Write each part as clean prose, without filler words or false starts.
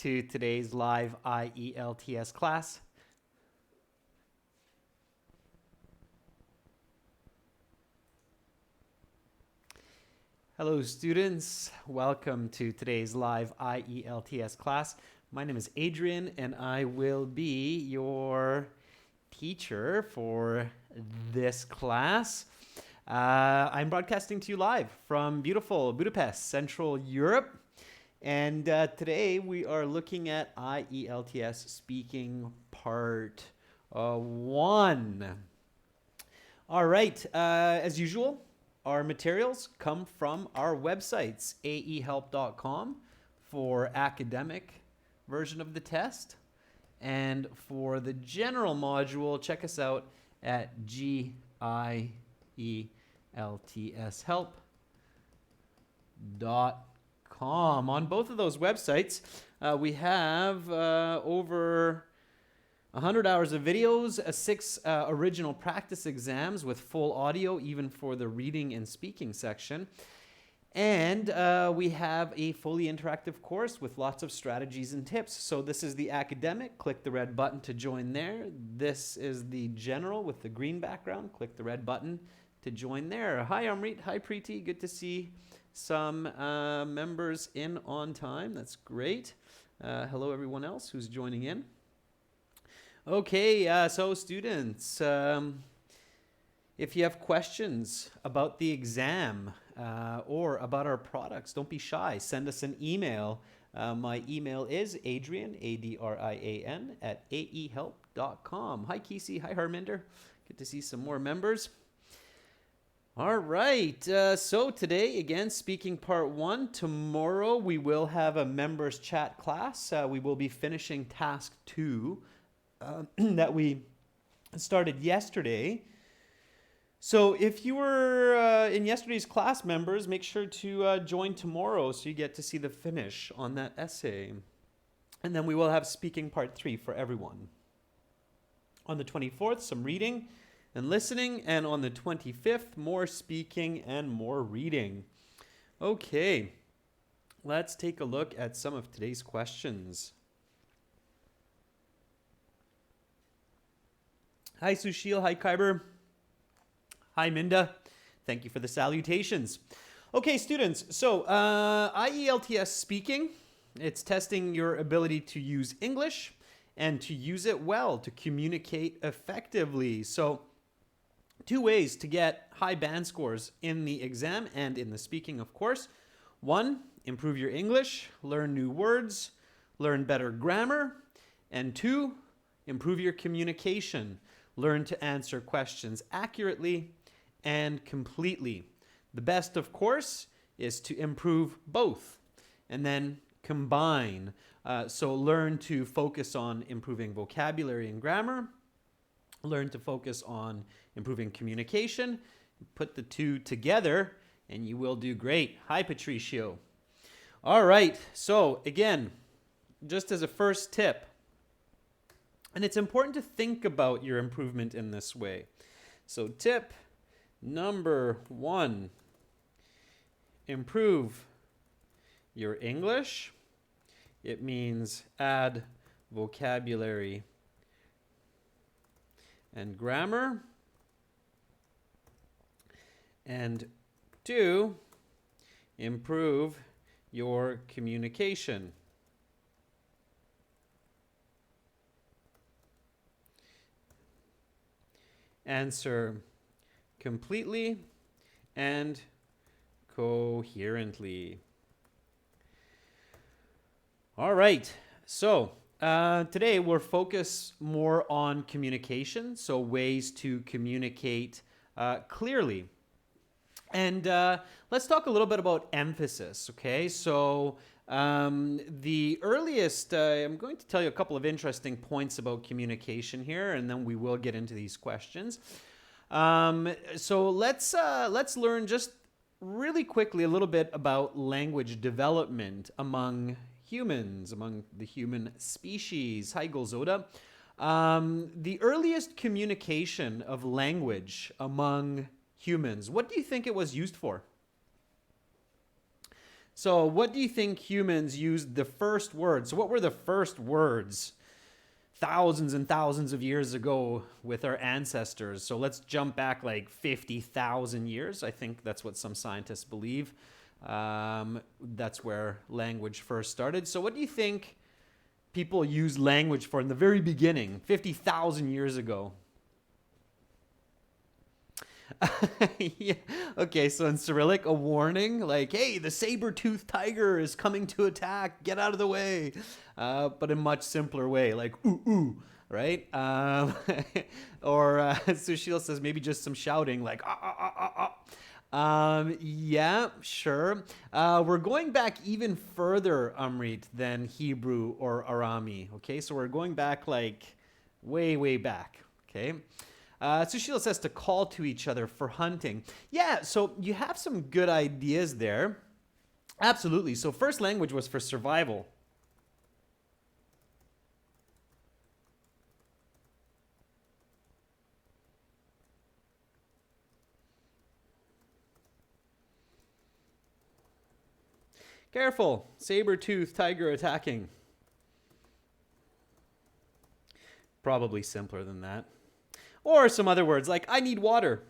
to today's live IELTS class. Hello students, welcome to today's live IELTS class. My name is Adrian and I will be your teacher for this class. I'm broadcasting to you live from beautiful Budapest, Central Europe. And today we are looking at IELTS speaking part 1. All right, as usual, our materials come from our websites, aehelp.com for academic version of the test. And for the general module, check us out at gieltshelp.com. On both of those websites, we have over 100 hours of videos, 6 original practice exams with full audio, even for the reading and speaking section. And we have a fully interactive course with lots of strategies and tips. So this is the academic. Click the red button to join there. This is the general with the green background. Click the red button to join there. Hi, Amrit. Hi, Preeti. Good to see some members in on time. That's great. Hello, everyone else who's joining in. Okay, so students, if you have questions about the exam or about our products, don't be shy. Send us an email. My email is Adrian, A-D-R-I-A-N, at aehelp.com. Hi, Kesey. Hi, Harminder. Good to see some more members. All right, so today, again, speaking part 1. Tomorrow, we will have a members chat class. We will be finishing task 2. That we started yesterday. So if you were in yesterday's class, members, make sure to join tomorrow so you get to see the finish on that essay. And then we will have speaking part 3 for everyone. On the 24th, some reading and listening, and on the 25th, more speaking and more reading. Okay, let's take a look at some of today's questions. Hi, Sushil. Hi, Kyber. Hi, Minda. Thank you for the salutations. Okay, students. So, IELTS speaking, it's testing your ability to use English and to use it well, to communicate effectively. So, 2 ways to get high band scores in the exam and in the speaking, of course. 1, improve your English, learn new words, learn better grammar. And 2, improve your communication. Learn to answer questions accurately and completely. The best, of course, is to improve both and then combine. So learn to focus on improving vocabulary and grammar. Learn to focus on improving communication. Put the 2 together and you will do great. Hi, Patricio. All right. So again, just as a first tip, and it's important to think about your improvement in this way. So tip number 1, improve your English. It means add vocabulary and grammar. And 2, improve your communication. Answer completely and coherently. All right, so today we'll focus more on communication, so ways to communicate clearly. And let's talk a little bit about emphasis, okay? So the earliest, I'm going to tell you a couple of interesting points about communication here, and then we will get into these questions. So let's learn just really quickly a little bit about language development among humans, among the human species. Hi, Golzoda. The earliest communication of language among humans, what do you think it was used for? So what do you think humans used the first words? So what were the first words thousands and thousands of years ago with our ancestors? So let's jump back like 50,000 years. I think that's what some scientists believe. That's where language first started. So what do you think people used language for in the very beginning, 50,000 years ago? Yeah. Okay, so in Cyrillic, a warning like, hey, the saber-toothed tiger is coming to attack, get out of the way. But in much simpler way, like, ooh, ooh, right? Or Sushil says maybe just some shouting, like, ah, ah, ah, ah, ah. Yeah, sure. We're going back even further, Amrit, than Hebrew or Arami. Okay, so we're going back like way, way back. Okay. Sushila says to call to each other for hunting. Yeah, so you have some good ideas there. Absolutely. So first language was for survival. Careful, saber-toothed tiger attacking. Probably simpler than that. Or some other words like, I need water.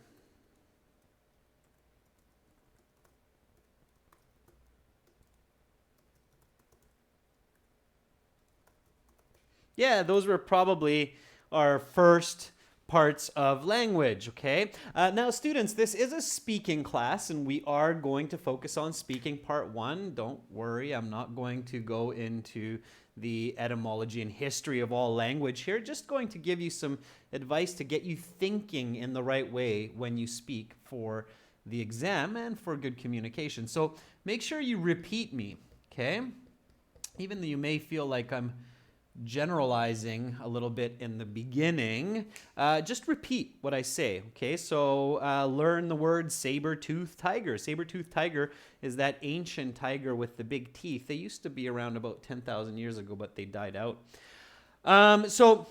Yeah, those were probably our first parts of language, okay? Now, students, this is a speaking class, and we are going to focus on speaking part 1. Don't worry, I'm not going to go into the etymology and history of all language here. Just going to give you some advice to get you thinking in the right way when you speak for the exam and for good communication. So make sure you repeat me, okay? Even though you may feel like I'm generalizing a little bit in the beginning, just repeat what I say, okay? So learn the word saber-toothed tiger. Saber-toothed tiger is that ancient tiger with the big teeth. They used to be around about 10,000 years ago, but they died out. So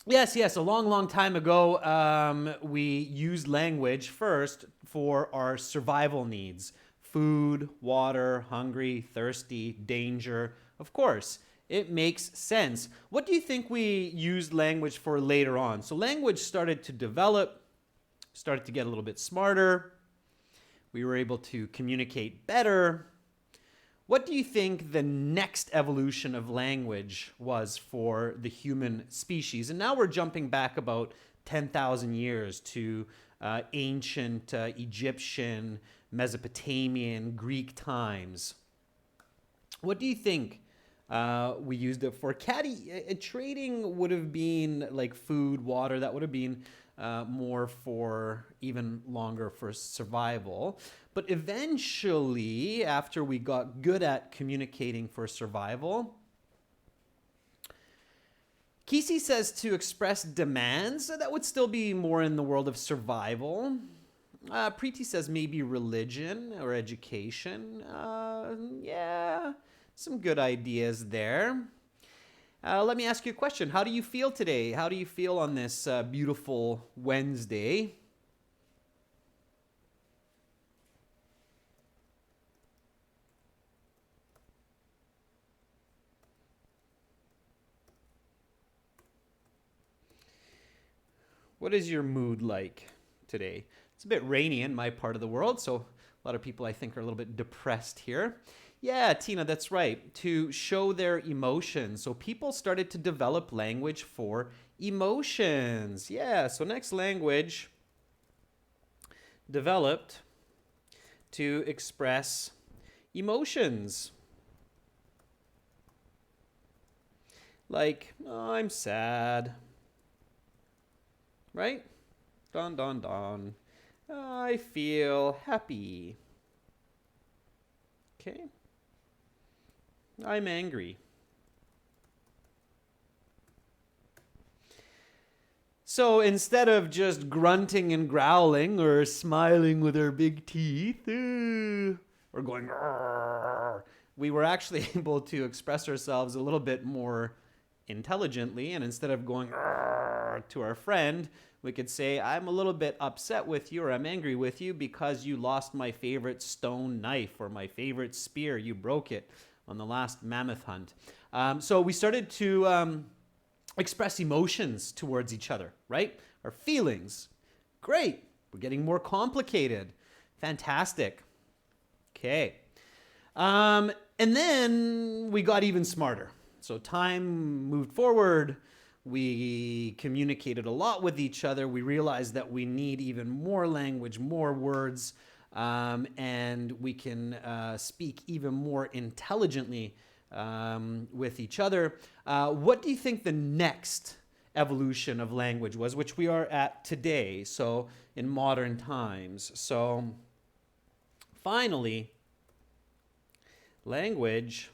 yes, a long, long time ago, we used language first for our survival needs. Food, water, hungry, thirsty, danger, of course. It makes sense. What do you think we used language for later on? So language started to develop, started to get a little bit smarter. We were able to communicate better. What do you think the next evolution of language was for the human species? And now we're jumping back about 10,000 years to ancient Egyptian, Mesopotamian, Greek times. What do you think we used it for? Caddy, trading would have been like food, water. That would have been more for even longer for survival. But eventually, after we got good at communicating for survival, Kisi says to express demands. So that would still be more in the world of survival. Preeti says maybe religion or education. Yeah. Some good ideas there. Let me ask you a question. How do you feel today? How do you feel on this beautiful Wednesday? What is your mood like today? It's a bit rainy in my part of the world, so a lot of people I think are a little bit depressed here. Yeah, Tina, that's right. To show their emotions. So people started to develop language for emotions. Yeah, so next language developed to express emotions. Like, oh, I'm sad. Right? Don, don, don. I feel happy. Okay. I'm angry. So instead of just grunting and growling or smiling with our big teeth or going, "Arr," we were actually able to express ourselves a little bit more intelligently. And instead of going or to our friend, we could say, I'm a little bit upset with you or I'm angry with you because you lost my favorite stone knife or my favorite spear. You broke it on the last mammoth hunt. So we started to express emotions towards each other, right? Our feelings. Great. We're getting more complicated. Fantastic. Okay. And then we got even smarter. So time moved forward. We communicated a lot with each other. We realized that we need even more language, more words, and we can speak even more intelligently with each other. What do you think the next evolution of language was, which we are at today, so in modern times? So finally, language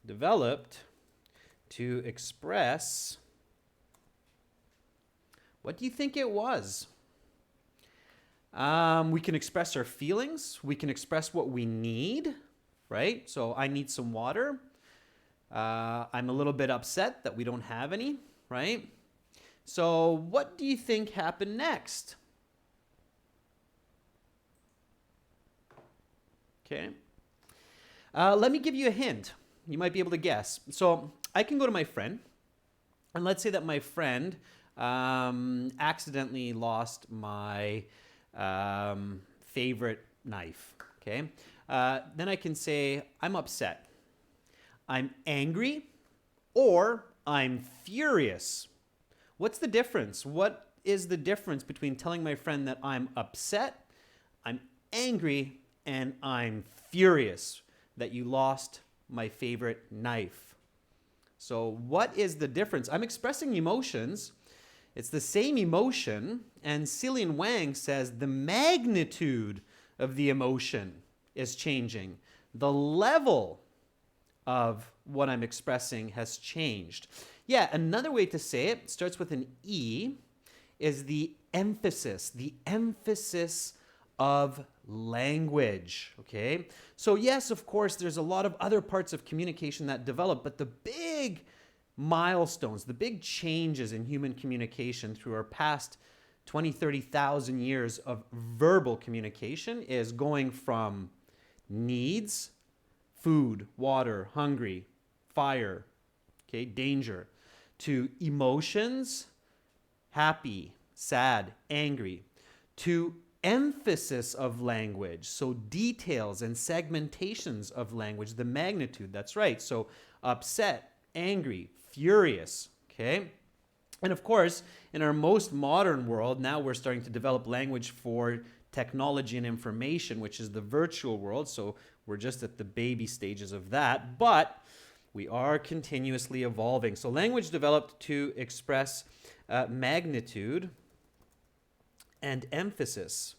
developed to express, what do you think it was? We can express our feelings. We can express what we need, right? So I need some water. I'm a little bit upset that we don't have any, right? So what do you think happened next? Okay. Let me give you a hint. You might be able to guess. So I can go to my friend, and let's say that my friend accidentally lost my favorite knife. Okay. Then I can say, I'm upset, I'm angry, or I'm furious. What's the difference? What is the difference between telling my friend that I'm upset, I'm angry, and I'm furious that you lost my favorite knife? So what is the difference? I'm expressing emotions. It's the same emotion, and Cillian Wang says the magnitude of the emotion is changing. The level of what I'm expressing has changed. Yeah, another way to say it, starts with an E, is the emphasis of language, okay? So yes, of course, there's a lot of other parts of communication that develop, but the big milestones, the big changes in human communication through our past 20, 30,000 years of verbal communication is going from needs, food, water, hungry, fire, okay, danger, to emotions, happy, sad, angry, to emphasis of language, so details and segmentations of language, the magnitude, that's right. So upset, angry, furious, okay? And of course, in our most modern world, now we're starting to develop language for technology and information, which is the virtual world. So we're just at the baby stages of that, but we are continuously evolving. So language developed to express magnitude and emphasis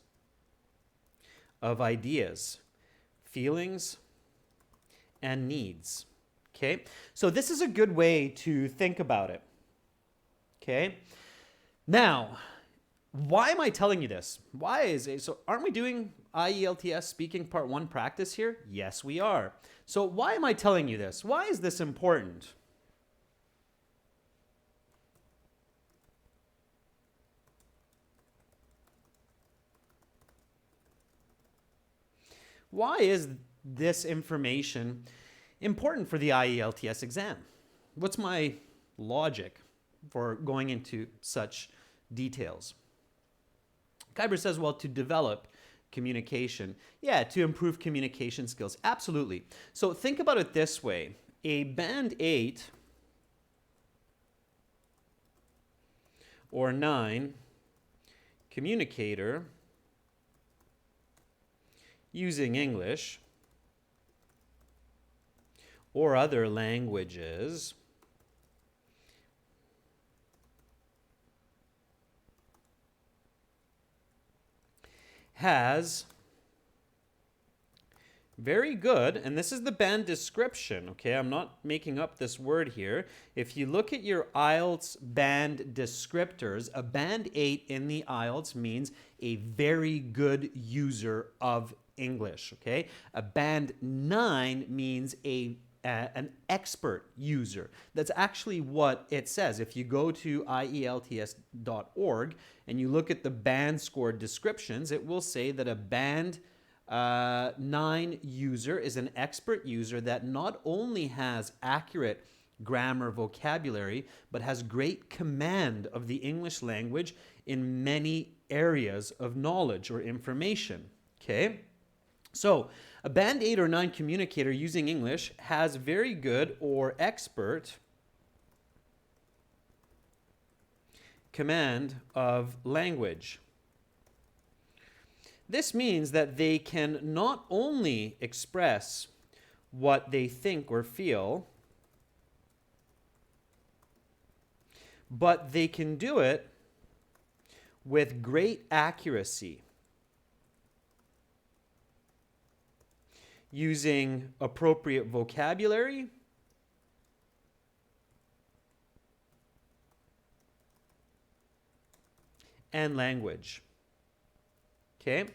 of ideas, feelings, and needs. Okay, so this is a good way to think about it. Okay, now, why am I telling you this? Why is it? So aren't we doing IELTS speaking part 1 practice here? Yes, we are. So why am I telling you this? Why is this important? Why is this information important for the IELTS exam? What's my logic for going into such details? Khyber says, well, to develop communication. Yeah, to improve communication skills. Absolutely. So think about it this way. A Band 8 or 9 communicator using English or other languages has very good, and this is the band description, okay? I'm not making up this word here. If you look at your IELTS band descriptors, a Band 8 in the IELTS means a very good user of English, okay? A Band 9 means a an expert user. That's actually what it says. If you go to ielts.org and you look at the band score descriptions, it will say that a band 9 user is an expert user that not only has accurate grammar vocabulary, but has great command of the English language in many areas of knowledge or information. Okay? So, a band 8 or 9 communicator using English has very good or expert command of language. This means that they can not only express what they think or feel, but they can do it with great accuracy, using appropriate vocabulary and language. Okay?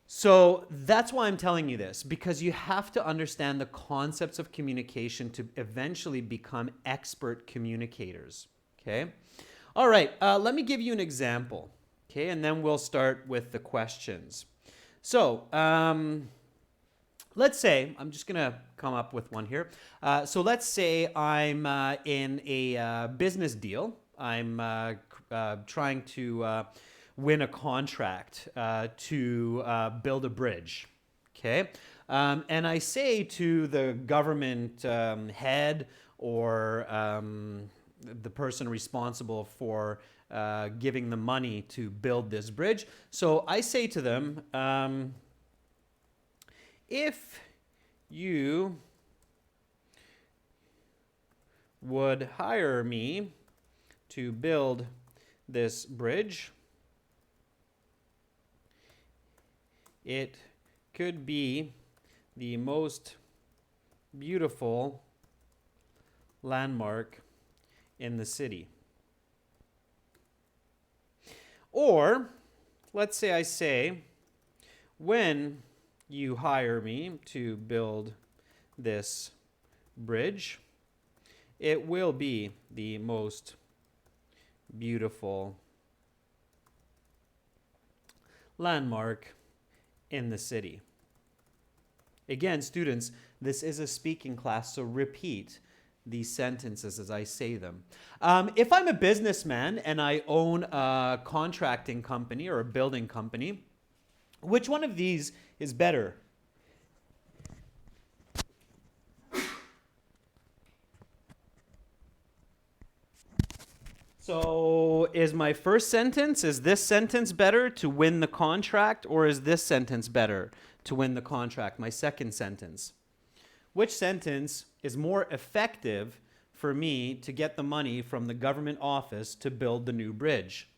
So that's why I'm telling you this, because you have to understand the concepts of communication to eventually become expert communicators. Okay? All right, let me give you an example. Okay, and then we'll start with the questions. So, let's say, I'm just going to come up with one here. So let's say I'm in a business deal. I'm trying to win a contract to build a bridge. Okay? And I say to the government head or the person responsible for giving the money to build this bridge. So I say to them, if you would hire me to build this bridge, it could be the most beautiful landmark in the city. Or, let's say I say, when you hire me to build this bridge, it will be the most beautiful landmark in the city. Again, students, this is a speaking class, so repeat these sentences as I say them. If I'm a businessman and I own a contracting company or a building company, which one of these is better? So is my first sentence, is this sentence better to win the contract, or is this sentence better to win the contract, my second sentence? Which sentence is more effective for me to get the money from the government office to build the new bridge?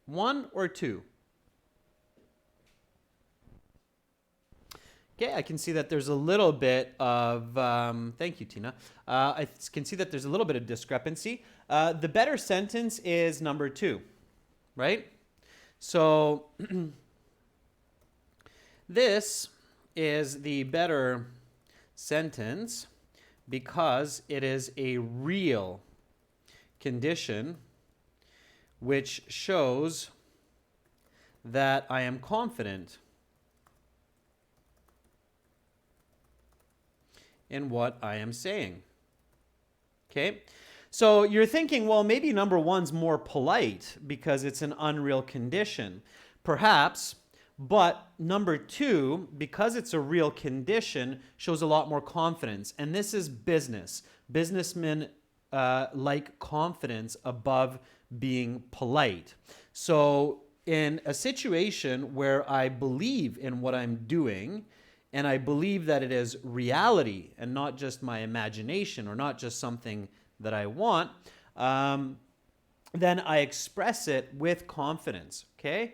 1 or 2? Okay, I can see that there's a little bit of, thank you, Tina. I can see that there's a little bit of discrepancy. The better sentence is number 2, right? So this is the better sentence because it is a real condition which shows that I am confident in what I am saying. Okay? So you're thinking, well, maybe number 1's more polite because it's an unreal condition. Perhaps, but number 2, because it's a real condition, shows a lot more confidence. And this is business. Businessmen like confidence above being polite. So in a situation where I believe in what I'm doing, and I believe that it is reality and not just my imagination or not just something that I want, then I express it with confidence, okay?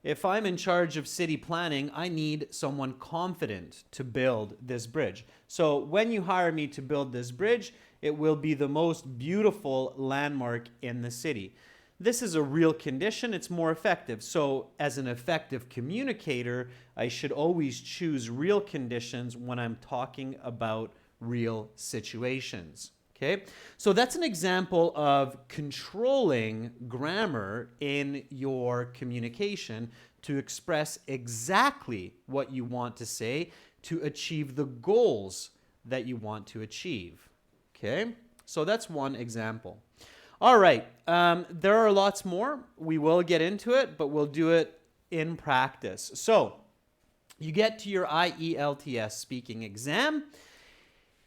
If I'm in charge of city planning, I need someone confident to build this bridge. So when you hire me to build this bridge, it will be the most beautiful landmark in the city. This is a real condition, it's more effective. So as an effective communicator, I should always choose real conditions when I'm talking about real situations. Okay, so that's an example of controlling grammar in your communication to express exactly what you want to say to achieve the goals that you want to achieve. Okay, so that's one example. All right, there are lots more. We will get into it, but we'll do it in practice. So you get to your IELTS speaking exam,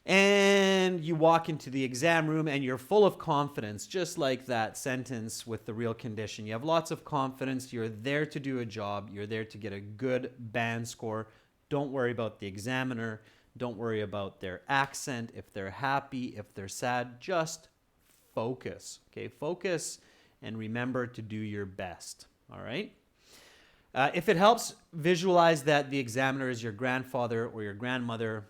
and you walk into the exam room and you're full of confidence, just like that sentence with the real condition. You have lots of confidence. You're there to do a job. You're there to get a good band score. Don't worry about the examiner. Don't worry about their accent, if they're happy, if they're sad. Just focus, okay? Focus and remember to do your best, all right? If it helps, visualize that the examiner is your grandfather or your grandmother.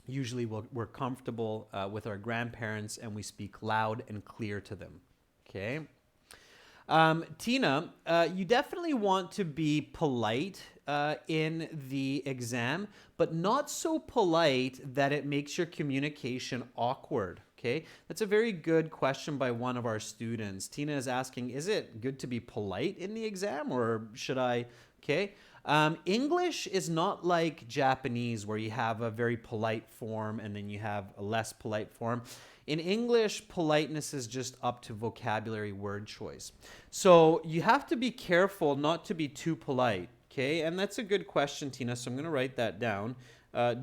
Usually we're comfortable with our grandparents and we speak loud and clear to them, okay? Tina, you definitely want to be polite in the exam, but not so polite that it makes your communication awkward, okay? That's a very good question by one of our students. Tina is asking, is it good to be polite in the exam or should I, okay? English is not like Japanese where you have a very polite form and then you have a less polite form. In English, politeness is just up to vocabulary word choice. So you have to be careful not to be too polite, okay? And that's a good question, Tina, so I'm going to write that down.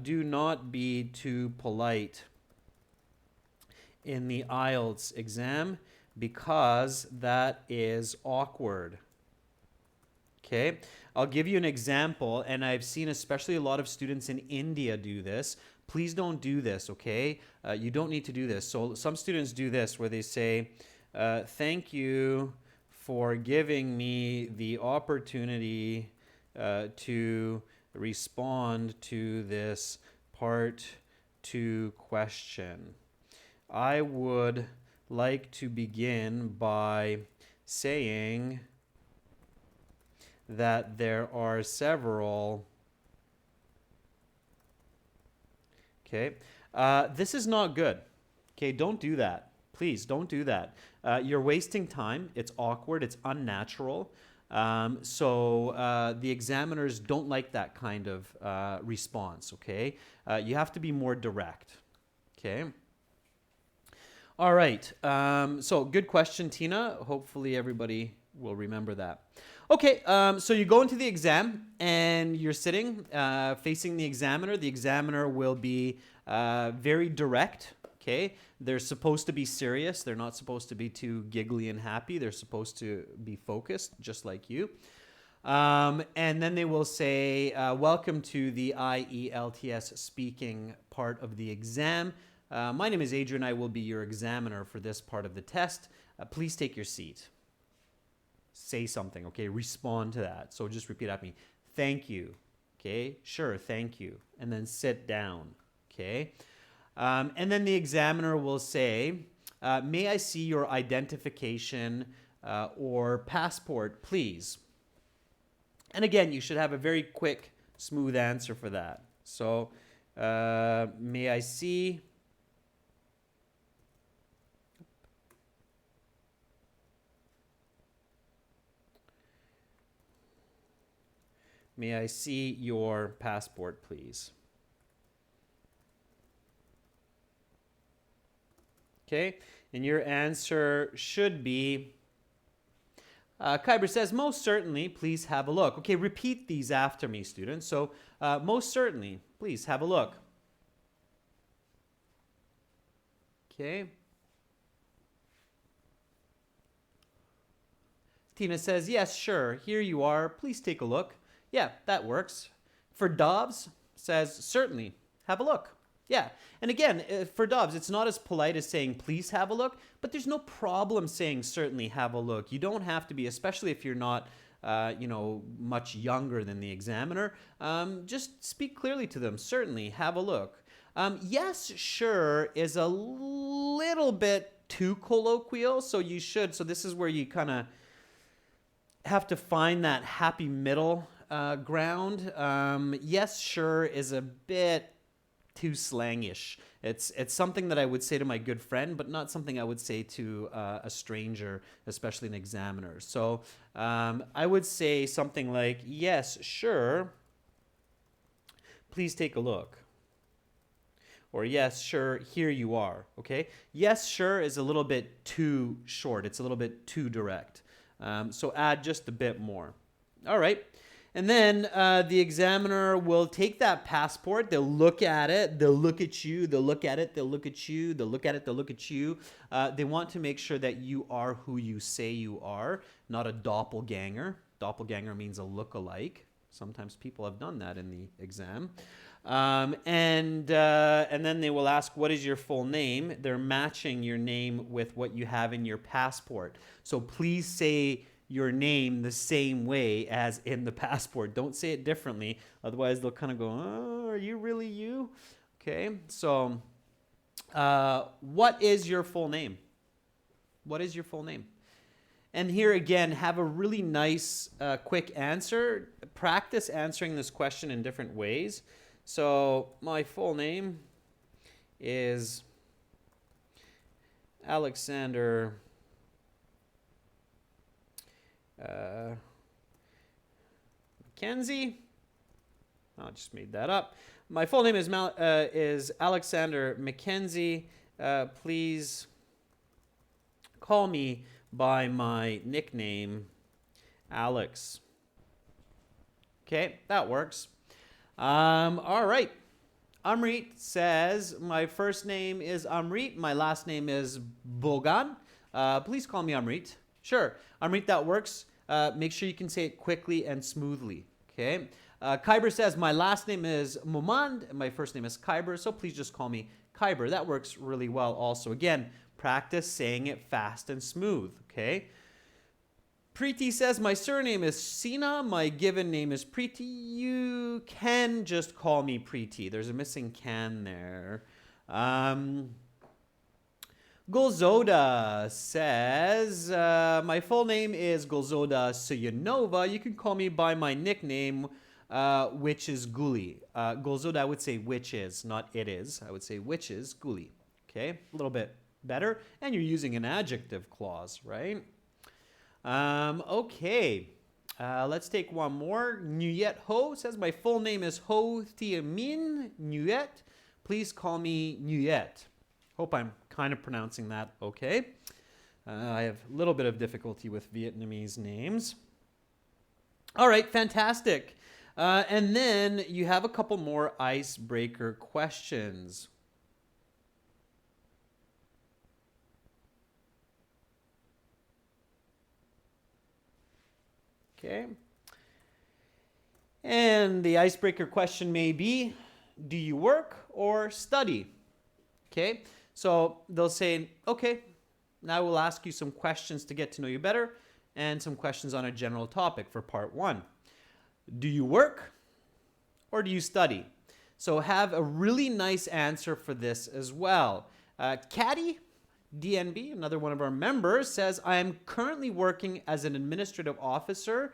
Do not be too polite in the IELTS exam because that is awkward. Okay, I'll give you an example, and I've seen especially a lot of students in India do this. Please don't do this, okay? You don't need to do this. So some students do this where they say, thank you for giving me the opportunity to respond to this part 2 question. I would like to begin by saying that there are several. Okay, this is not good. Okay, don't do that. Please don't do that. You're wasting time. It's awkward. It's unnatural. So the examiners don't like that kind of response. Okay, you have to be more direct. Okay. All right. So good question, Tina. Hopefully everybody will remember that. Okay, so you go into the exam and you're sitting facing the examiner. The examiner will be very direct, okay? They're supposed to be serious. They're not supposed to be too giggly and happy. They're supposed to be focused, just like you. And then they will say, welcome to the IELTS speaking part of the exam. My name is Adrian. I will be your examiner for this part of the test. Please take your seat. Say something, okay? Respond to that. So just repeat after me. Thank you. Okay? Sure, thank you. And then sit down. Okay? And then the examiner will say, may I see your identification or passport, please? And again, you should have a very quick, smooth answer for that. So, may I see... May I see your passport, please? Okay, and your answer should be, Kyber says, most certainly, please have a look. Okay, repeat these after me, students. So, most certainly, please have a look. Okay. Tina says, yes, sure, here you are. Please take a look. Yeah, that works. For Dobbs, says, certainly, have a look. Yeah, and again, for Dobbs, it's not as polite as saying, please have a look, but there's no problem saying, certainly, have a look. You don't have to be, especially if you're not, much younger than the examiner. Just speak clearly to them, certainly, have a look. Yes, sure is a little bit too colloquial, so you should, so this is where you kind of have to find that happy middle ground. Yes, sure is a bit too slangish. It's something that I would say to my good friend, but not something I would say to a stranger, especially an examiner. So I would say something like, yes, sure, please take a look. Or yes, sure, here you are, okay? Yes, sure is a little bit too short. It's a little bit too direct. So add just a bit more. All right. And then the examiner will take that passport. They'll look at it. They'll look at you. They'll look at it. They'll look at you. They'll look at it. They'll look at you. They want to make sure that you are who you say you are, not a doppelganger. Doppelganger means a look-alike. Sometimes people have done that in the exam. And then they will ask, what is your full name? They're matching your name with what you have in your passport. So please say your name the same way as in the passport. Don't say it differently. Otherwise, they'll kind of go, oh, are you really you? Okay, so what is your full name? What is your full name? And here again, have a really nice, quick answer. Practice answering this question in different ways. So my full name is Alexander Mackenzie. I just made that up. My full name is Alexander Mackenzie. Please call me by my nickname, Alex. Okay, that works. All right. Amrit says, my first name is Amrit. My last name is Bogan. Please call me Amrit. Sure. Amrit, that works. Make sure you can say it quickly and smoothly. Okay. Kyber says, my last name is Momand. And my first name is Kyber. So please just call me Kyber. That works really well also. Again, practice saying it fast and smooth. Okay. Preeti says, my surname is Sina. My given name is Preeti. You can just call me Preeti. There's a missing can there. Golzoda says, my full name is Golzoda Suyanova. You can call me by my nickname, which is Guli. Golzoda, I would say which is, not it is. I would say which is Guli. Okay, a little bit better. And you're using an adjective clause, right? Okay, let's take one more. Nuyet Ho says, my full name is Ho Thiemin Nuyet. Please call me Nuyet. Hope I'm kind of pronouncing that okay. I have a little bit of difficulty with Vietnamese names. All right, fantastic. And then you have a couple more icebreaker questions. Okay. And the icebreaker question may be, do you work or study? Okay. So they'll say, okay, now we'll ask you some questions to get to know you better and some questions on a general topic for part one. Do you work or do you study? So have a really nice answer for this as well. Caddy DNB, another one of our members, says, I am currently working as an administrative officer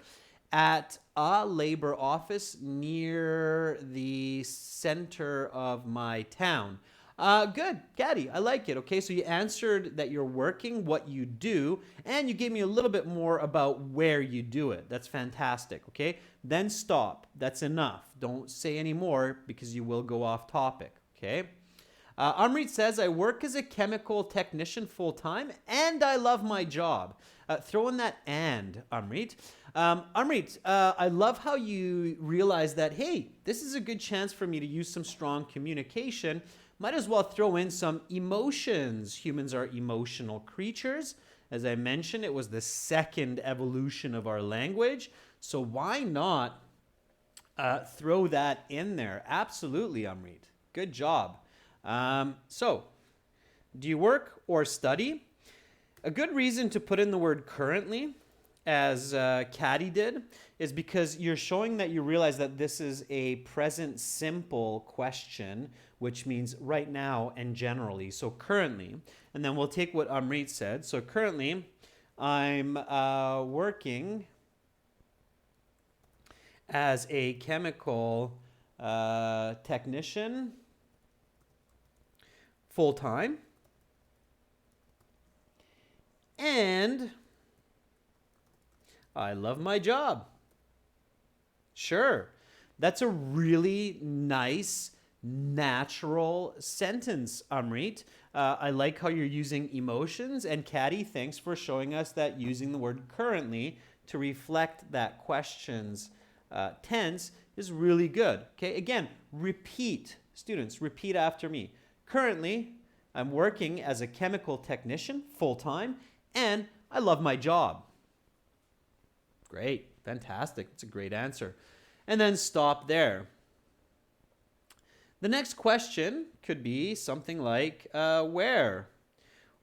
at a labor office near the center of my town. Good, Caddy, I like it. Okay, so you answered that you're working, what you do, and you gave me a little bit more about where you do it. That's fantastic, okay? Then stop. That's enough. Don't say any more because you will go off topic, okay? Amrit says, I work as a chemical technician full-time, and I love my job. Throw in that and, Amrit. Amrit, I love how you realize that, hey, this is a good chance for me to use some strong communication. Might as well throw in some emotions. Humans are emotional creatures. As I mentioned, it was the second evolution of our language. So why not throw that in there? Absolutely, Amrit. Good job. So, do you work or study? A good reason to put in the word currently, as Caddy did, is because you're showing that you realize that this is a present simple question, which means right now and generally. So currently, and then we'll take what Amrit said. So currently, I'm working as a chemical technician full-time. And I love my job. Sure. That's a really nice, natural sentence, Amrit. I like how you're using emotions. And Caddy, thanks for showing us that using the word currently to reflect that question's tense is really good. Okay, again, repeat. Students, repeat after me. Currently, I'm working as a chemical technician full-time, and I love my job. Great, fantastic. It's a great answer. And then stop there. The next question could be something like, where?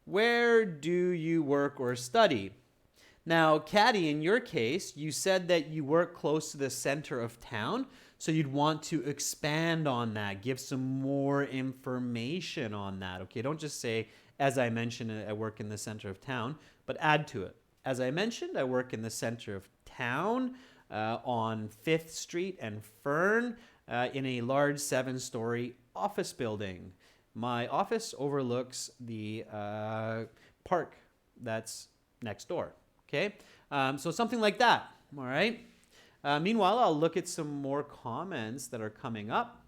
Where do you work or study? Now, Caddy, in your case, you said that you work close to the center of town, so you'd want to expand on that, give some more information on that. Okay, don't just say, as I mentioned, I work in the center of town, but add to it. As I mentioned, I work in the center of town on 5th Street and Fern in a large 7-story office building. My office overlooks the park that's next door. Okay, so something like that, all right? Meanwhile, I'll look at some more comments that are coming up.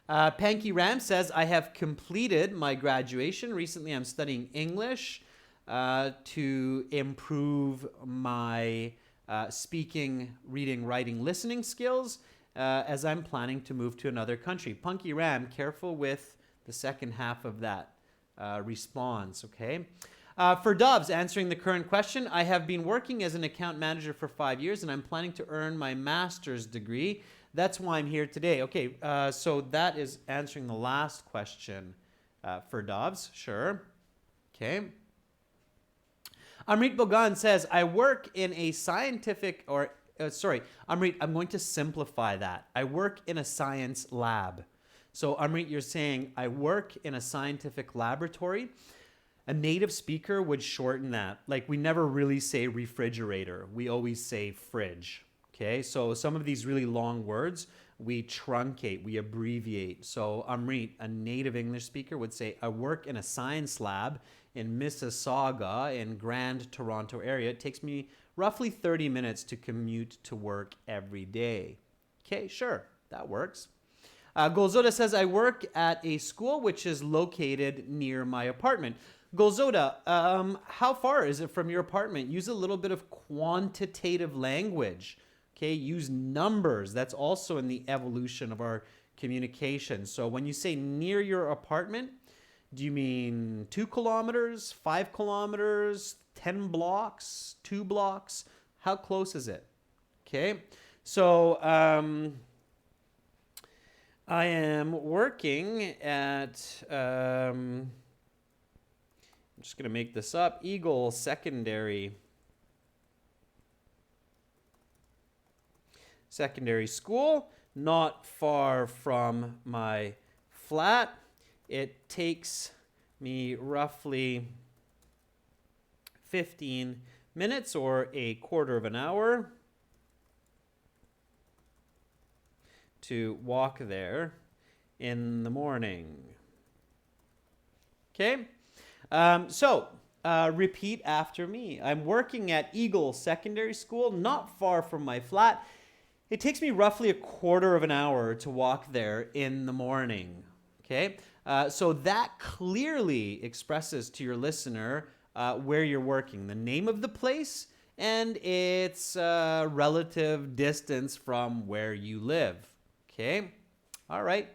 Panky Ram says, I have completed my graduation. Recently, I'm studying English to improve my speaking, reading, writing, listening skills as I'm planning to move to another country. Punky Ram, careful with the second half of that response, okay? For Doves, answering the current question, I have been working as an account manager for 5 years, and I'm planning to earn my master's degree. That's why I'm here today. Okay, so that is answering the last question for Doves. Sure. Okay. Amrit Bogan says, I work in a scientific, Amrit, I'm going to simplify that. I work in a science lab. So Amrit, you're saying, I work in a scientific laboratory. A native speaker would shorten that. Like, we never really say refrigerator. We always say fridge. Okay, so some of these really long words, we truncate, we abbreviate. So Amrit, a native English speaker, would say, I work in a science lab in Mississauga in Grand Toronto area. It takes me roughly 30 minutes to commute to work every day. Okay, sure, that works. Golzoda says, I work at a school which is located near my apartment. Golzoda, how far is it from your apartment? Use a little bit of quantitative language. Okay, use numbers. That's also in the evolution of our communication. So when you say near your apartment, do you mean 2 kilometers, 5 kilometers, 10 blocks, 2 blocks? How close is it? Okay, so I am working at, I'm just going to make this up, Eagle Secondary School, not far from my flat. It takes me roughly 15 minutes or a quarter of an hour to walk there in the morning. Okay, so repeat after me. I'm working at Eagle Secondary School, not far from my flat. It takes me roughly a quarter of an hour to walk there in the morning. Okay, so that clearly expresses to your listener where you're working, the name of the place, and its relative distance from where you live. Okay, all right.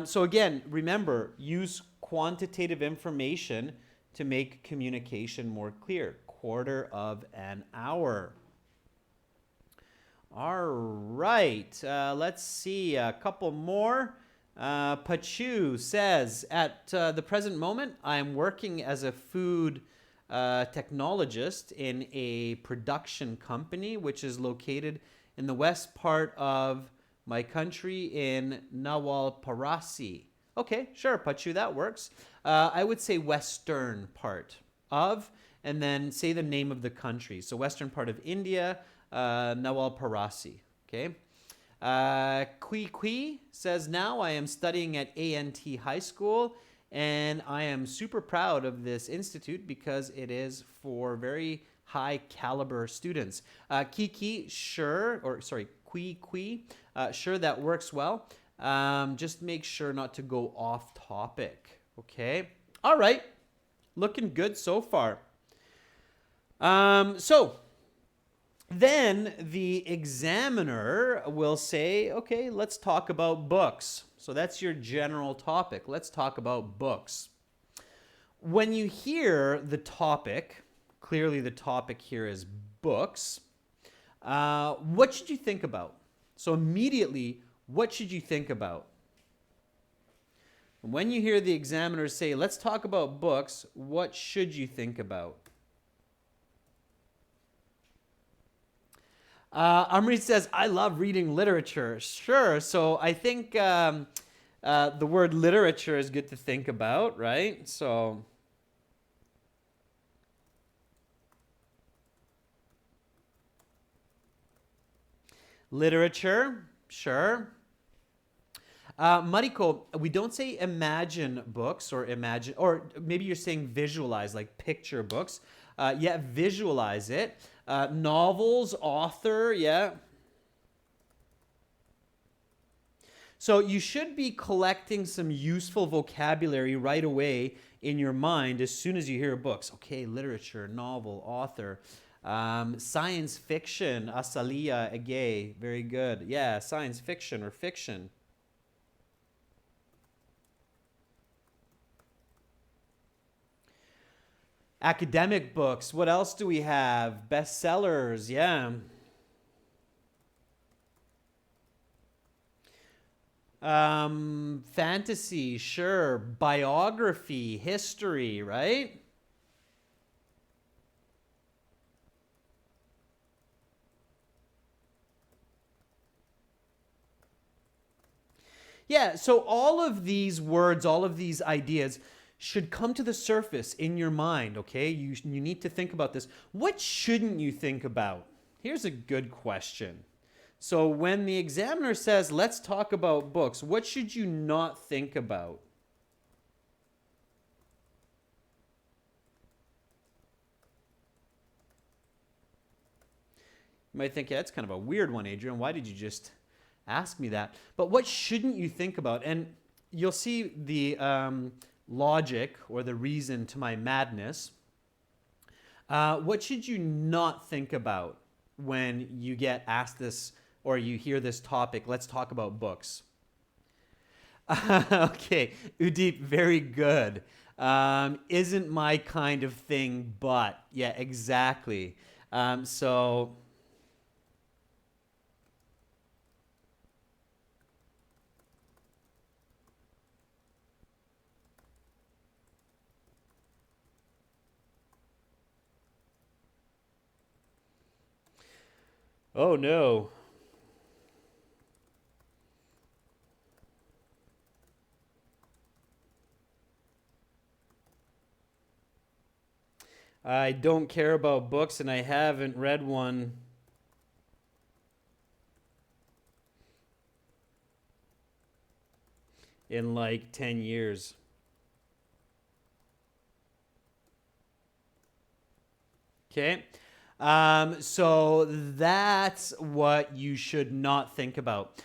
So again, remember, use quantitative information to make communication more clear. Quarter of an hour. All right, let's see, a couple more. Pachu says, at the present moment, I'm working as a food technologist in a production company, which is located in the west part of my country in Nawalparasi. Okay, sure, Pachu, that works. I would say western part of, and then say the name of the country. So western part of India, Nawalparasi, okay? Kui says, now I am studying at ANT High School, and I am super proud of this institute because it is for very high caliber students. Kui, sure, that works well. Just make sure not to go off topic. Okay. All right. Looking good so far. So then the examiner will say, okay, let's talk about books. So that's your general topic. Let's talk about books. When you hear the topic, clearly the topic here is books, what should you think about? So immediately, what should you think about? When you hear the examiner say, let's talk about books, what should you think about? Amrit says, I love reading literature. Sure. So I think the word literature is good to think about, right? So literature, sure. Mariko, we don't say imagine books or imagine, or maybe you're saying visualize, like picture books. Yeah, visualize it. Novels, author, yeah. So you should be collecting some useful vocabulary right away in your mind as soon as you hear books. Okay, literature, novel, author. Science fiction, asalia, ege, very good. Yeah, science fiction or fiction. Academic books. What else do we have? Bestsellers. Yeah. Fantasy. Sure. Biography. History. Right? Yeah. So all of these words, all of these ideas should come to the surface in your mind, okay? You need to think about this. What shouldn't you think about? Here's a good question. So when the examiner says, let's talk about books, what should you not think about? You might think, yeah, that's kind of a weird one, Adrian. Why did you just ask me that? But what shouldn't you think about? And you'll see the logic or the reason to my madness. What should you not think about when you get asked this or you hear this topic? Let's talk about books. Okay, Udip, very good. Isn't my kind of thing, but yeah, exactly. So oh no. I don't care about books and I haven't read one in like 10 years. Okay. So that's what you should not think about.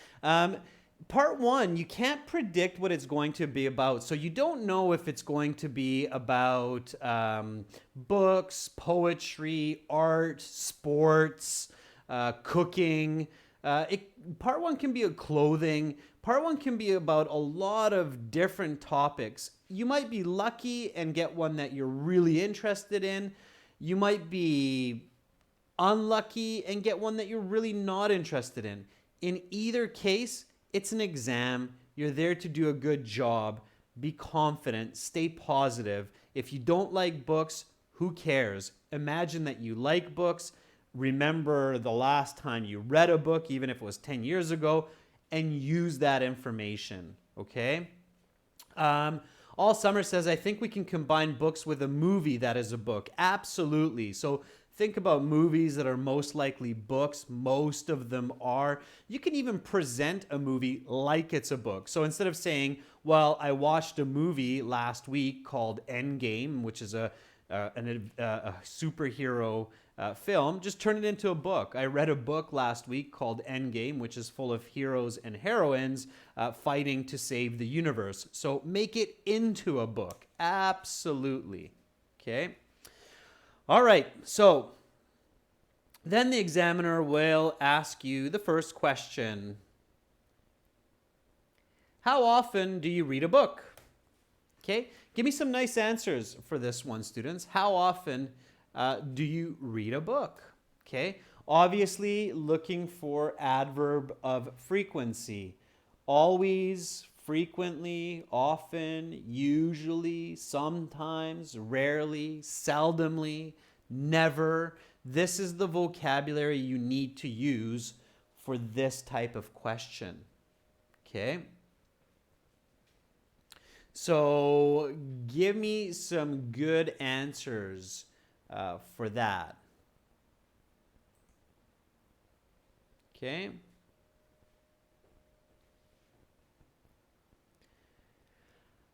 Part one, you can't predict what it's going to be about. So you don't know if it's going to be about books, poetry, art, sports, cooking. Part one can be a clothing. Part one can be about a lot of different topics. You might be lucky and get one that you're really interested in. You might be unlucky and get one that you're really not interested in. In either case, it's an exam. You're there to do a good job. Be confident. Stay positive. If you don't like books, who cares? Imagine that you like books. Remember the last time you read a book, even if it was 10 years ago, and use that information, okay? All Summer says, I think we can combine books with a movie that is a book. Absolutely. So Think about movies that are most likely books. Most of them are. You can even present a movie like it's a book. So instead of saying, well, I watched a movie last week called Endgame, which is a superhero film, just turn it into a book. I read a book last week called Endgame, which is full of heroes and heroines fighting to save the universe. So make it into a book. Absolutely. Okay. All right. So then the examiner will ask you the first question. How often do you read a book? Okay. Give me some nice answers for this one, students. How often do you read a book? Okay. Obviously, looking for adverb of frequency. Always, frequently, often, usually, sometimes, rarely, seldomly, never. This is the vocabulary you need to use for this type of question. Okay. So give me some good answers for that. Okay.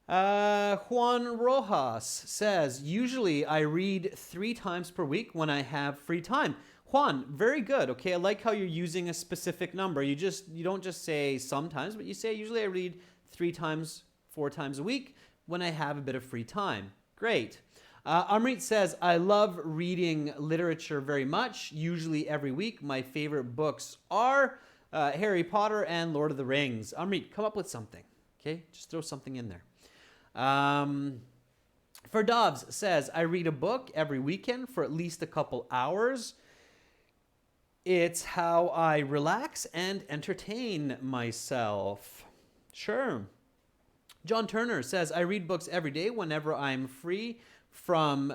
Juan Rojas says, usually I read 3 times per week when I have free time. Juan, very good. Okay, I like how you're using a specific number. You don't just say sometimes, but you say usually I read 3 times, 4 times a week when I have a bit of free time. Great. Amrit says, I love reading literature very much, usually every week. My favorite books are Harry Potter and Lord of the Rings. Amrit, come up with something. Okay, just throw something in there. Ferdovs says, I read a book every weekend for at least a couple hours. It's how I relax and entertain myself. Sure. John Turner says, I read books every day whenever I'm free from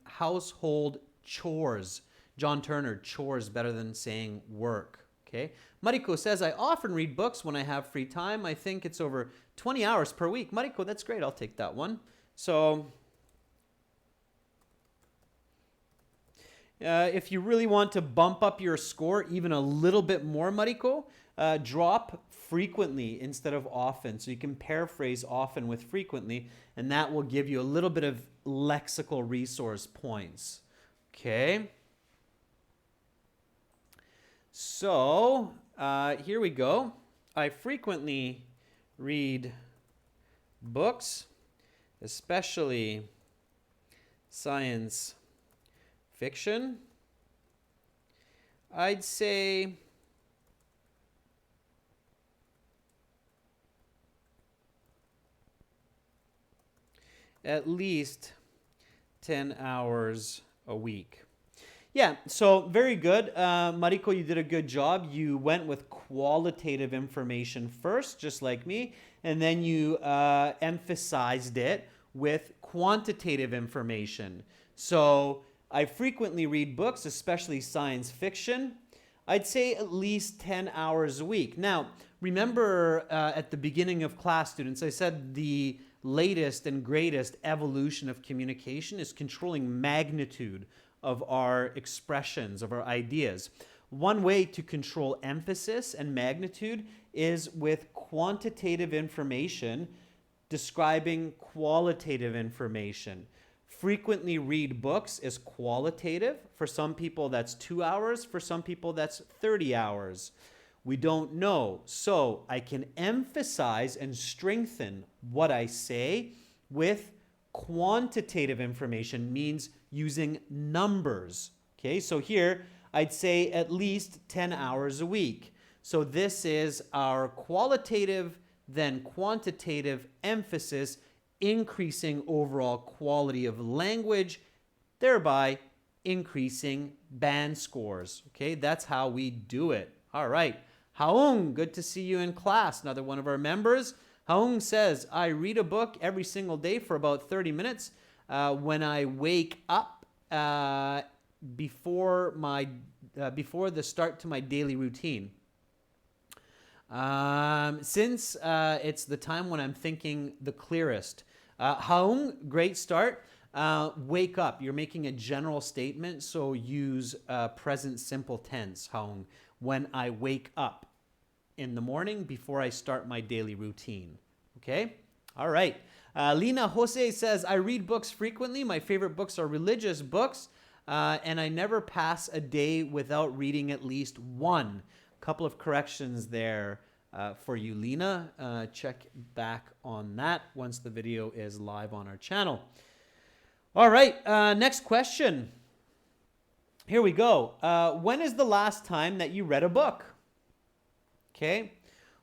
household chores. John Turner, chores better than saying work. Okay. Mariko says, I often read books when I have free time. I think it's over 20 hours per week. Mariko, that's great. I'll take that one. So if you really want to bump up your score even a little bit more, Mariko, drop frequently instead of often. So you can paraphrase often with frequently, and that will give you a little bit of lexical resource points. Okay. So here we go. I frequently read books, especially science fiction. I'd say at least 10 hours a week. Yeah, so very good. Mariko, you did a good job. You went with qualitative information first, just like me, and then you emphasized it with quantitative information. So I frequently read books, especially science fiction. I'd say at least 10 hours a week. Now, remember at the beginning of class, students, I said the latest and greatest evolution of communication is controlling magnitude of our expressions, of our ideas. One way to control emphasis and magnitude is with quantitative information describing qualitative information. Frequently read books is qualitative. For some people, that's 2 hours. For some people, that's 30 hours. We don't know. So I can emphasize and strengthen what I say with quantitative information, means using numbers. Okay, so here I'd say at least 10 hours a week. So this is our qualitative, then quantitative emphasis, increasing overall quality of language, thereby increasing band scores. Okay, that's how we do it. All right. Haung, good to see you in class. Another one of our members. Haung says, I read a book every single day for about 30 minutes when I wake up before the start to my daily routine. Since it's the time when I'm thinking the clearest. Haung, great start. Wake up. You're making a general statement, so use present simple tense. When I wake up in the morning before I start my daily routine. Okay? All right. Lina Jose says, I read books frequently. My favorite books are religious books, and I never pass a day without reading at least one. Couple of corrections there for you, Lina. Check back on that once the video is live on our channel. All right, next question. Here we go. When is the last time that you read a book? Okay.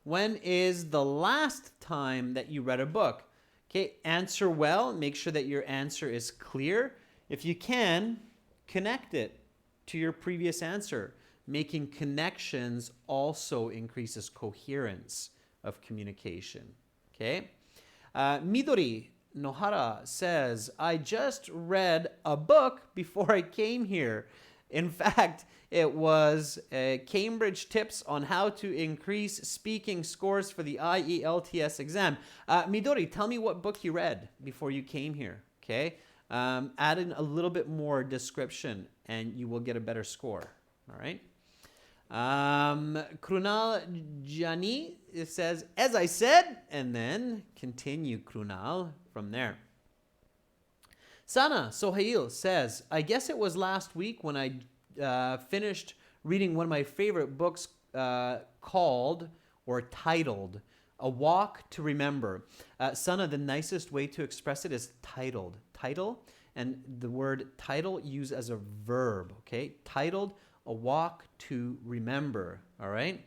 When is the last time that you read a book? Okay, answer well. Make sure that your answer is clear. If you can, connect it to your previous answer. Making connections also increases coherence of communication. Okay. Midori Nohara says, I just read a book before I came here. In fact, it was Cambridge tips on how to increase speaking scores for the IELTS exam. Midori, tell me what book you read before you came here. Okay. Add in a little bit more description and you will get a better score. All right. Krunal Jani says, as I said, and then continue Krunal from there. Sana Sohail says, I guess it was last week when I finished reading one of my favorite books called or titled A Walk to Remember. Sana, the nicest way to express it is titled. Title, and the word title used as a verb, okay? Titled A Walk to Remember, all right?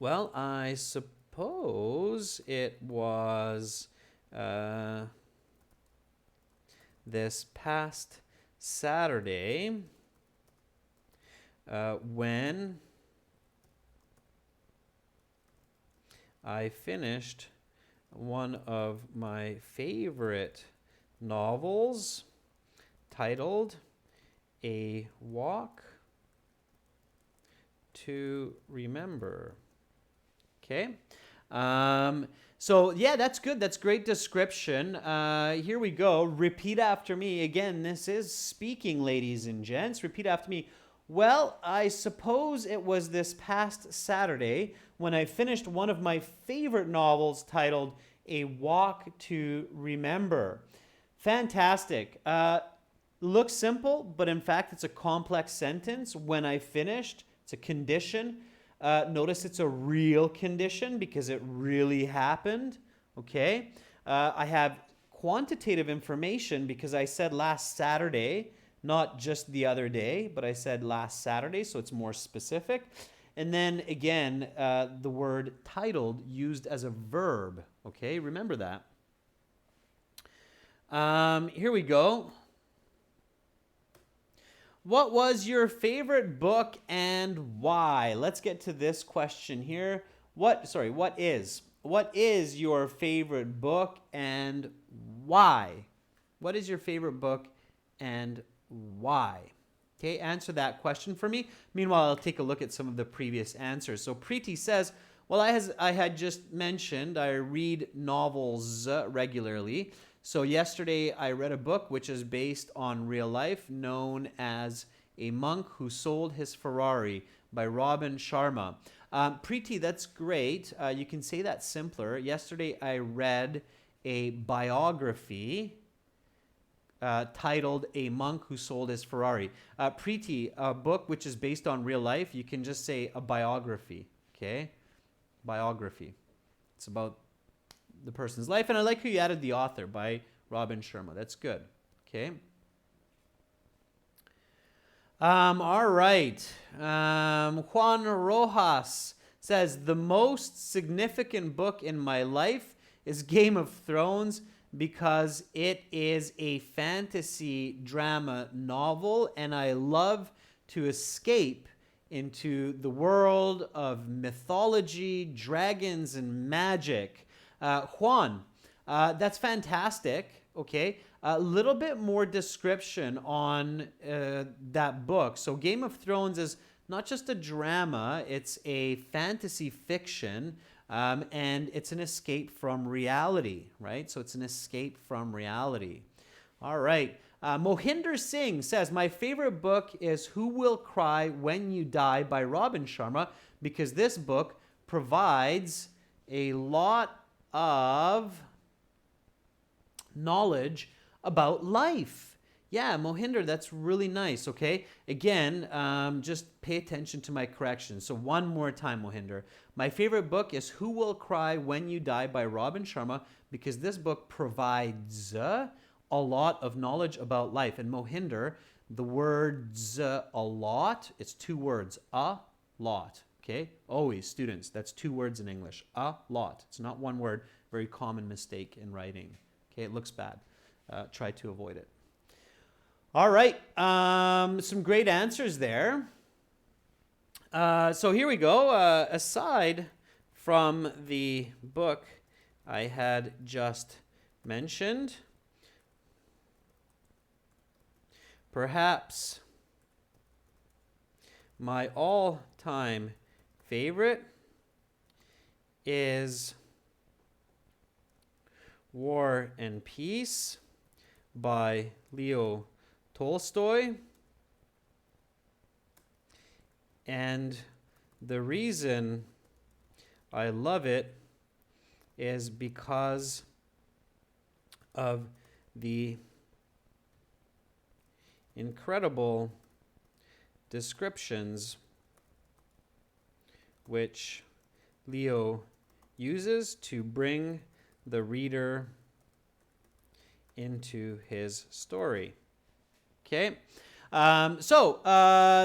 Well, I suppose it was this past Saturday when I finished one of my favorite novels titled A Walk to Remember. Okay. So yeah, that's good. That's great description. Here we go. Repeat after me. Again, this is speaking, ladies and gents. Repeat after me. Well, I suppose it was this past Saturday when I finished one of my favorite novels titled A Walk to Remember. Fantastic. Looks simple, but in fact, it's a complex sentence. When I finished, it's a condition. Notice it's a real condition because it really happened. Okay. I have quantitative information because I said last Saturday, not just the other day, but I said last Saturday, so it's more specific. And then again, the word titled used as a verb. Okay, remember that. Here we go. What was your favorite book and why? Let's get to this question here. What is your favorite book and why? What is your favorite book and why? Okay, answer that question for me. Meanwhile, I'll take a look at some of the previous answers. So Preeti says, well, I had just mentioned I read novels regularly. So yesterday I read a book which is based on real life known as A Monk Who Sold His Ferrari by Robin Sharma. Preeti, that's great. You can say that simpler. Yesterday I read a biography titled A Monk Who Sold His Ferrari. Preeti, a book which is based on real life, you can just say a biography, okay? Biography. It's about the person's life. And I like how you added the author by Robin Sharma. That's good. Okay. All right. Juan Rojas says, the most significant book in my life is Game of Thrones because it is a fantasy drama novel and I love to escape into the world of mythology, dragons, and magic. Juan, that's fantastic. Okay. A little bit more description on that book. So Game of Thrones is not just a drama, it's a fantasy fiction. And it's an escape from reality, right? So it's an escape from reality. All right. Mohinder Singh says, my favorite book is Who Will Cry When You Die by Robin Sharma, because this book provides a lot of knowledge about life. Yeah, Mohinder, that's really nice, okay? Again, just pay attention to my corrections. So one more time, Mohinder. My favorite book is Who Will Cry When You Die by Robin Sharma, because this book provides a lot of knowledge about life. And Mohinder, the words a lot, it's two words, a lot, okay? Always, students, that's two words in English, a lot. It's not one word, very common mistake in writing. Okay, it looks bad. Try to avoid it. All right, some great answers there. So here we go. Aside from the book I had just mentioned, perhaps my all-time favorite is War and Peace by Leo Tolstoy. And the reason I love it is because of the incredible descriptions which Leo uses to bring the reader into his story. Okay, so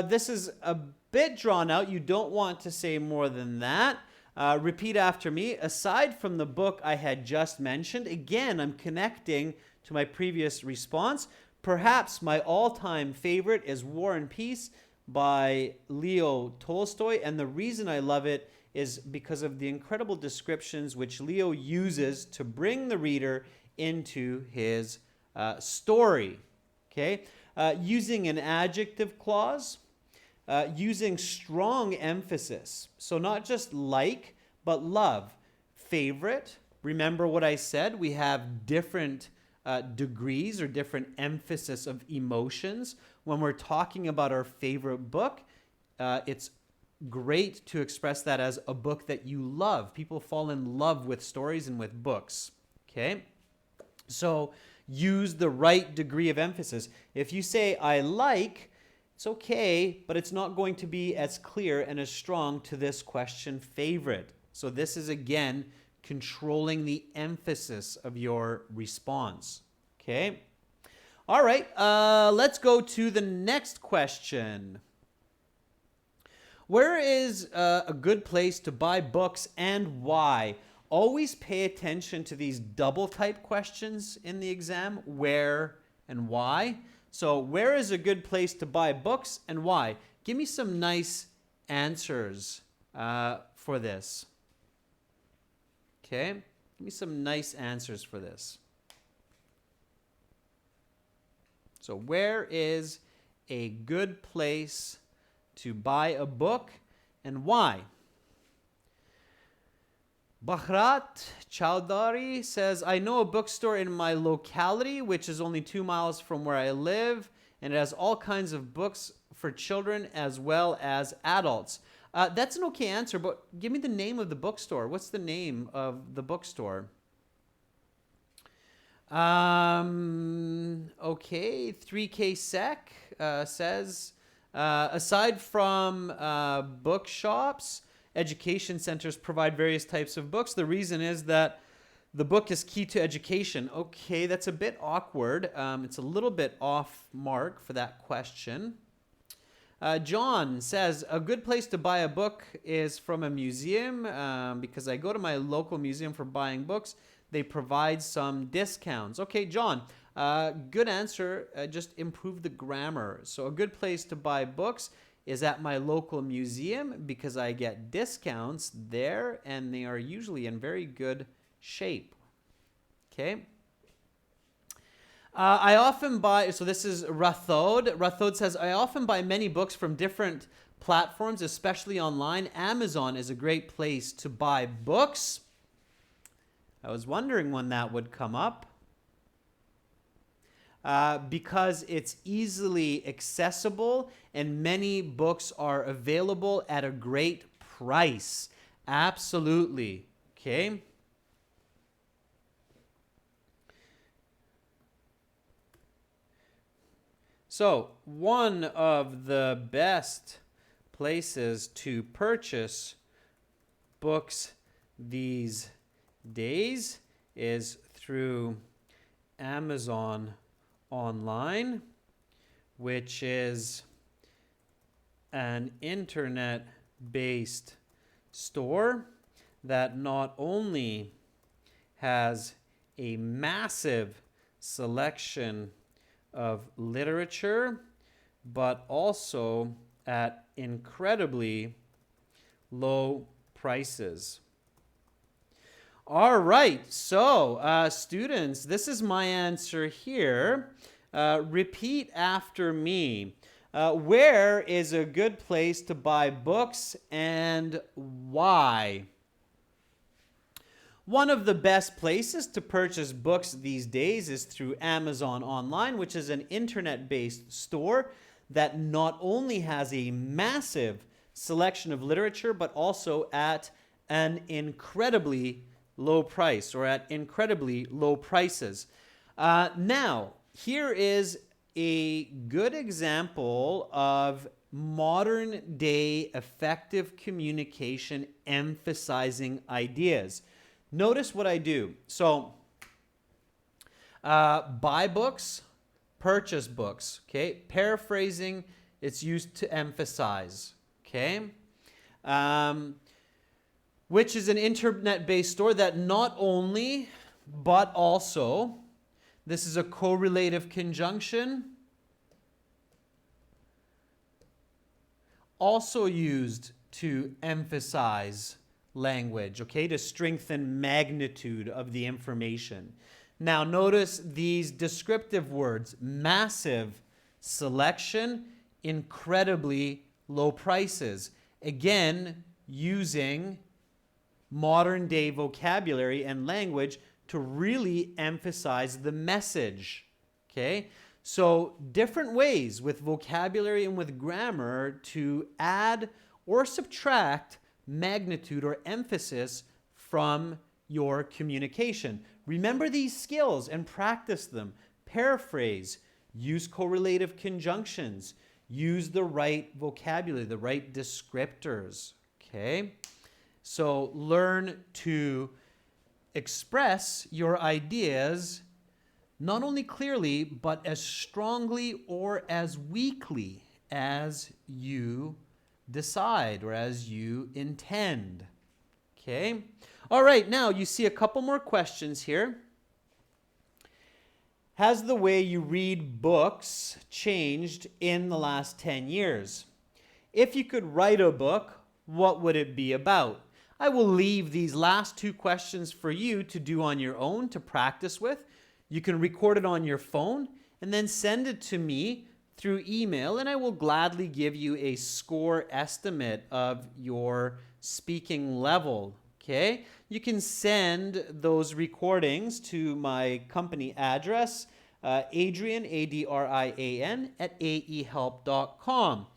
this is a bit drawn out. You don't want to say more than that. Repeat after me. Aside from the book I had just mentioned, again, I'm connecting to my previous response. Perhaps my all-time favorite is War and Peace by Leo Tolstoy, and the reason I love it is because of the incredible descriptions which Leo uses to bring the reader into his story. Okay, using an adjective clause, using strong emphasis. So not just like, but love. Favorite. Remember what I said? We have different degrees or different emphasis of emotions. When we're talking about our favorite book, it's great to express that as a book that you love. People fall in love with stories and with books. Okay? So use the right degree of emphasis. If you say, I like, it's okay, but it's not going to be as clear and as strong to this question, favorite. So this is, again, controlling the emphasis of your response. Okay? All right, let's go to the next question. Where is a good place to buy books and why? Always pay attention to these double type questions in the exam, where and why. So where is a good place to buy books and why? Give me some nice answers for this. Okay, give me some nice answers for this. So where is a good place to buy a book and why? Bharat Chowdhury says, I know a bookstore in my locality, which is only 2 miles from where I live, and it has all kinds of books for children as well as adults. That's an okay answer, but give me the name of the bookstore. What's the name of the bookstore? Okay, 3K Sec says, aside from bookshops, education centers provide various types of books. The reason is that the book is key to education. Okay, that's a bit awkward. It's a little bit off mark for that question. John says, a good place to buy a book is from a museum because I go to my local museum for buying books. They provide some discounts. Okay, John, good answer. Just improve the grammar. So a good place to buy books is at my local museum because I get discounts there and they are usually in very good shape. Okay. I often buy, so this is Rathod. Rathod says, I often buy many books from different platforms, especially online, Amazon is a great place to buy books. I was wondering when that would come up. Because it's easily accessible and many books are available at a great price. Absolutely. Okay. So, one of the best places to purchase books these days is through Amazon online, which is an internet-based store that not only has a massive selection of literature, but also at incredibly low prices. All right, so students, this is my answer here. Repeat after me. Where is a good place to buy books and why? One of the best places to purchase books these days is through Amazon Online, which is an internet-based store that not only has a massive selection of literature, but also at an incredibly low price, or at incredibly low prices. Now, here is a good example of modern day effective communication emphasizing ideas. Notice what I do. So, buy books, purchase books, okay? Paraphrasing, it's used to emphasize, okay? Which is an internet-based store that not only, but also, this is a correlative conjunction, also used to emphasize language, okay, to strengthen magnitude of the information. Now notice these descriptive words: massive selection, incredibly low prices. Again, using modern day vocabulary and language to really emphasize the message, okay? So different ways with vocabulary and with grammar to add or subtract magnitude or emphasis from your communication. Remember these skills and practice them. Paraphrase, use correlative conjunctions, use the right vocabulary, the right descriptors, okay? So learn to express your ideas not only clearly, but as strongly or as weakly as you decide or as you intend. Okay? All right, now you see a couple more questions here. Has the way you read books changed in the last 10 years? If you could write a book, what would it be about? I will leave these last two questions for you to do on your own, to practice with. You can record it on your phone and then send it to me through email, and I will gladly give you a score estimate of your speaking level, okay? You can send those recordings to my company address, Adrian, A-D-R-I-A-N, at aehelp.com.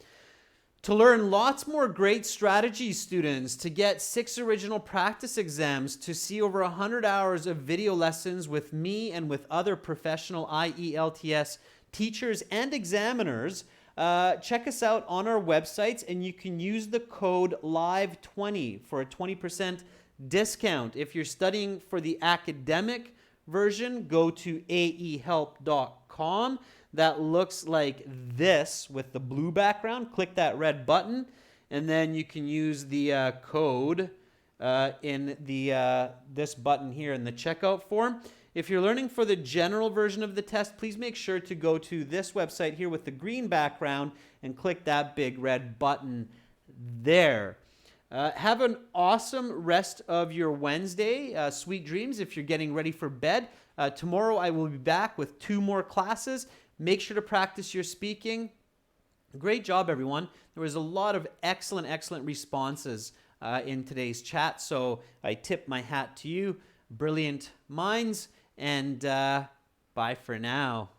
To learn lots more great strategies, students, to get 6 original practice exams, to see over 100 hours of video lessons with me and with other professional IELTS teachers and examiners, check us out on our websites, and you can use the code LIVE20 for a 20% discount. If you're studying for the academic version, go to aehelp.com. That looks like this with the blue background. Click that red button, and then you can use the code in the this button here in the checkout form. If you're learning for the general version of the test, please make sure to go to this website here with the green background and click that big red button there. Have an awesome rest of your Wednesday. Sweet dreams if you're getting ready for bed. Tomorrow I will be back with 2 more classes. Make sure to practice your speaking. Great job, everyone. There was a lot of excellent, excellent responses in today's chat. So I tip my hat to you. Brilliant minds. And bye for now.